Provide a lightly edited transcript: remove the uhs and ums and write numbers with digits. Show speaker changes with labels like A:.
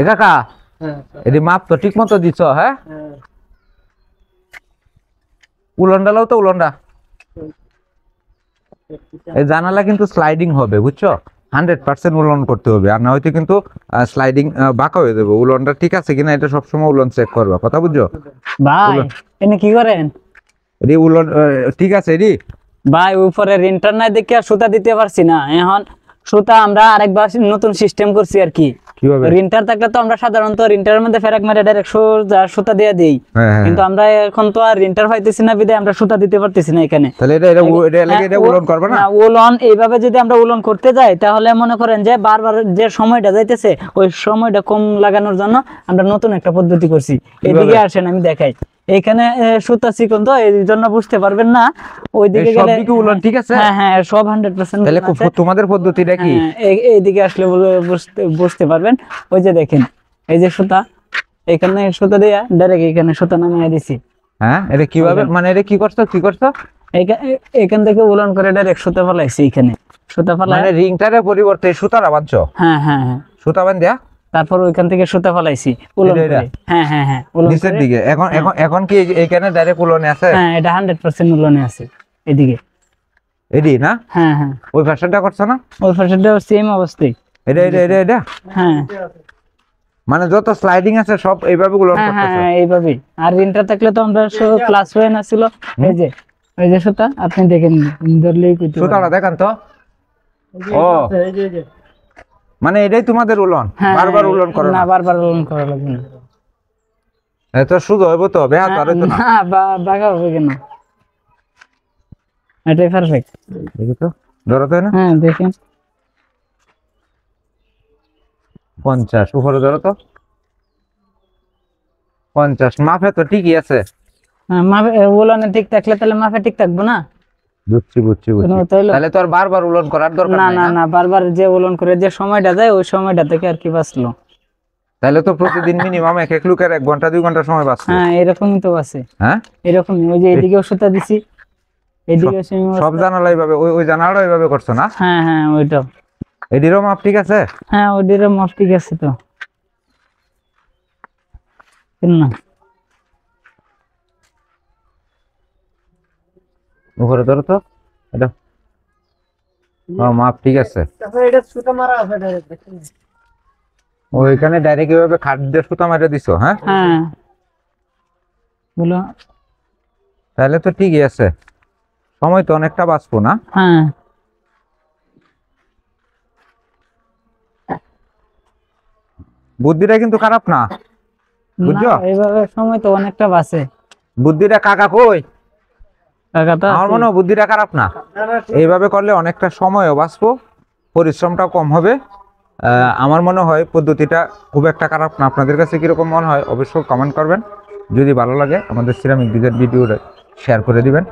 A: এ কাকা এটি মাপ তো ঠিক মতো দিছ হ্যাঁ উলন্ডালাও তো উলন্ডা এই জানালা কিন্তু স্লাইডিং হবে বুঝছো 100% উলন করতে হবে আর না হয়তো কিন্তু স্লাইডিং বাঁকা হয়ে যাবে উলনটা ঠিক আছে কিনা এটা সবসময় উলন চেক করবা কথা বুঝছো
B: ভাই এনে কি করেন
A: এটি উলন ঠিক আছে এটি
B: ভাই উপরে রিন্টার নাই দেখে আর সুতা দিতে পারছি না এখন সুতা আমরা আরেকবার নতুন সিস্টেম করছি আর কি
A: কিভাবে
B: রিন্টার থাকলে তো আমরা সাধারণত রিন্টারের মধ্যে ফেরাক মেরে ডাইরেক্ট সুতা দিয়ে দেই কিন্তু আমরা এখন তো আর রিন্টার পাইতেছি না বিধায় আমরা সুতা দিতে পারতেছি না এখানে
A: তাহলে এটা উলন করবে না
B: উলন এইভাবে যদি আমরা উলন করতে যাই তাহলে মনে করেন যে বারবার যে সময়টা যাইতেছে ওই সময়টা কম লাগানোর জন্য আমরা নতুন একটা পদ্ধতি করছি এদিকে আসেন আমি দেখাই এখানে সুতা চিকন তো এই জন্য বুঝতে পারবেন না ওইদিকে গেলে
A: সবদিকে উলন ঠিক আছে
B: হ্যাঁ হ্যাঁ সব 100%
A: তাহলে তোমাদের পদ্ধতিটা কি
B: এইদিকে আসলে বুঝতে পারবেন ওই যে দেখেন এই যে সুতা এখানে সুতা দেয়া ডাইরেক্ট এখানে সুতা নামিয়ে দিছি
A: হ্যাঁ এটা কিভাবে মানে এটা কি করছো
B: এখান থেকে উলন করে ডাইরেক্ট সুতা ফলাইছি এখানে সুতা ফলাই
A: মানে রিংটারের পরিবর্তে সুতাটা বাঁধছো
B: হ্যাঁ হ্যাঁ হ্যাঁ
A: সুতা বাঁধা
B: তারপর ওইখান থেকে সুতা ফলাইছি উলন করে হ্যাঁ হ্যাঁ হ্যাঁ উলন
A: নিচের দিকে এখন কি এইখানে ডাইরেক্ট উলনে আছে
B: হ্যাঁ এটা 100% উলনে আছে এদিকে
A: এডি না
B: হ্যাঁ হ্যাঁ
A: ওই ভার্সনটা করছো না
B: ওই ভার্সনটা সেম অবস্থায়
A: এটা
B: হ্যাঁ
A: মানে যত স্লাইডিং আছে সব এইভাবে উলন করতেছো
B: হ্যাঁ এইভাবেই আর রিন্টার থাকলে তো আমরা ক্লাস হয়ে না ছিল এই যে সুতা আপনি দেখেন ধরলেই কইতে
A: সুতাটা দেখেন তো ও মানে এটাই তোমাদের উলন বারবার উলন করো
B: না বারবার উলন করা লাগবে না
A: এত সুযোগ হইব তো বেহাত আর হইতো না
B: বাগা হবে কেন এটাই পারফেক্ট
A: দেখি তো ধরো তো না
B: হ্যাঁ দেখেন
A: 50 উপরে ধরো তো 50 মাপে তো ঠিকই আছে
B: হ্যাঁ মাপে উলনে ঠিক থাকলে তাহলে মাপে ঠিক থাকবো না
A: বুঝছি তাহলে তো আর বারবার উলন করার দরকার
B: না
A: নাই
B: না না বারবার যে উলন করে যে সময়টা যায় ওই সময়টা থেকে আর কি বাঁচলো
A: তাহলে তো প্রতিদিন মিনিমাম এক লুকের 1 ঘন্টা 2 ঘন্টা সময় বাঁচবে
B: হ্যাঁ এরকমই তো আছে
A: হ্যাঁ
B: এরকমই ওই যে এদিকেও সুতা দিছি এদিকে
A: সব জানালা এইভাবে ওই জানালাটা এইভাবে করছো না
B: হ্যাঁ হ্যাঁ ওইটা
A: এডিরও মাপ ঠিক আছে
B: হ্যাঁ ওইটারও মাপ ঠিক আছে তো না
A: উপরে ধরো তো এটা মাপ ঠিক আছে
B: এটা সুতা মারা আছে ডাইরেক্ট
A: ওইখানে ডাইরেক্ট এইভাবে খাদ্য সুতা মারা দিছো হ্যাঁ
B: হ্যাঁ বলো
A: তাহলে তো ঠিকই আছে সময় তো অনেকটা বাঁচবো না
B: হ্যাঁ
A: বুদ্ধিটা কিন্তু খারাপ না বুঝছো
B: এইভাবে সময় তো অনেকটা বাঁচে
A: বুদ্ধিটা কাকা কই
B: কাকা তো
A: আমার মনে হয় বুদ্ধিটা খারাপ না এইভাবে করলে অনেকটা সময়ও বাঁচবো পরিশ্রমটাও কম হবে আমার মনে হয় পদ্ধতিটা খুব একটা খারাপ না আপনাদের কাছে কিরকম মনে হয় অবশ্যই কমেন্ট করবেন যদি ভালো লাগে আমাদের সিরামিক ডিজাইন ভিডিওটা শেয়ার করে দিবেন